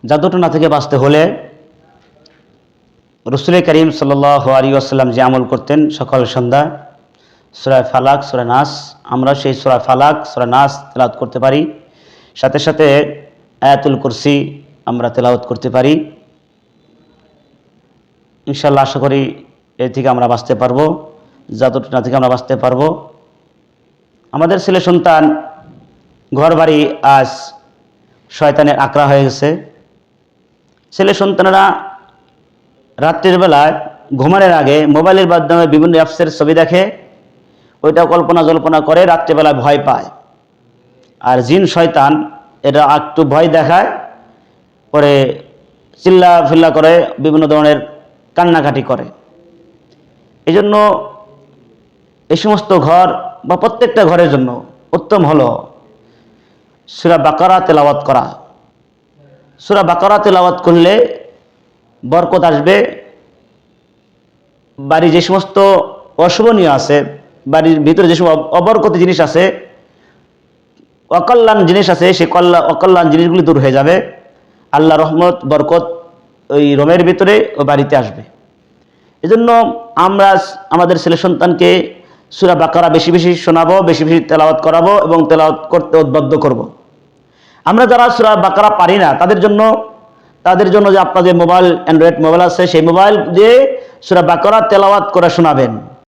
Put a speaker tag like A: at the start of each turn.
A: জাদুটনা থেকে বাঁচতে হলে রাসূল করিম সাল্লাল্লাহু আলাইহি ওয়াসাল্লাম যে আমল করতেন সকাল সন্ধ্যা সূরা ফালাক সূরা নাস, আমরা সেই সূরা ফালাক সূরা নাস তেলাওয়াত করতে পারি, সাথে সাথে আয়াতুল কুরসি আমরা তেলাওয়াত করতে পারি। ইনশাআল্লাহ আশা করি এর থেকে আমরা বাঁচতে পারবো, জাদুটনা থেকে আমরা বাঁচতে পারবো। আমাদের ছেলে সন্তান ঘর বাড়ি আজ শয়তানের আকড়া হয়ে গেছে। ছেলে সন্তানেরা রাত্রির বেলায় ঘুমানোর আগে মোবাইলের মাধ্যমে বিভিন্ন অ্যাপসের ছবি দেখে, ওইটা কল্পনা জল্পনা করে, রাত্রিবেলায় ভয় পায়। আর জিন শয়তান এটা একটু ভয় দেখায়, পরে চিল্লা ফিল্লা করে, বিভিন্ন ধরনের কান্নাকাটি করে। এই জন্য এই সমস্ত ঘর বা প্রত্যেকটা ঘরের জন্য উত্তম হলো সূরা বাকারা তেলাওয়াত করা। সূরা বাকারা তেলাওয়াত করলে বরকত আসবে। বাড়ির যে সমস্ত অশুভনীয় আছে, বাড়ির ভিতরে যে সমস্ত অবরকতি জিনিস আছে, অকল্যাণ জিনিস আছে, সেই অকল্যাণ জিনিসগুলি দূর হয়ে যাবে। আল্লাহ রহমত বরকত ওই রুমের ভিতরে ও বাড়িতে আসবে। এজন্য আমরা আমাদের ছেলে সন্তানকে সূরা বাকারা বেশি বেশি শোনাবো, বেশি বেশি তেলাওয়াত করাবো এবং তেলাওয়াত করতে উদ্বুদ্ধ করব। আমরা যারা সূরা বাকারা পারি না তাদের জন্য যে আপনাদের মোবাইল, অ্যান্ড্রয়েড মোবাইল আছে, সেই মোবাইল দিয়ে সূরা বাকারা তেলাওয়াত করে শোনাবেন।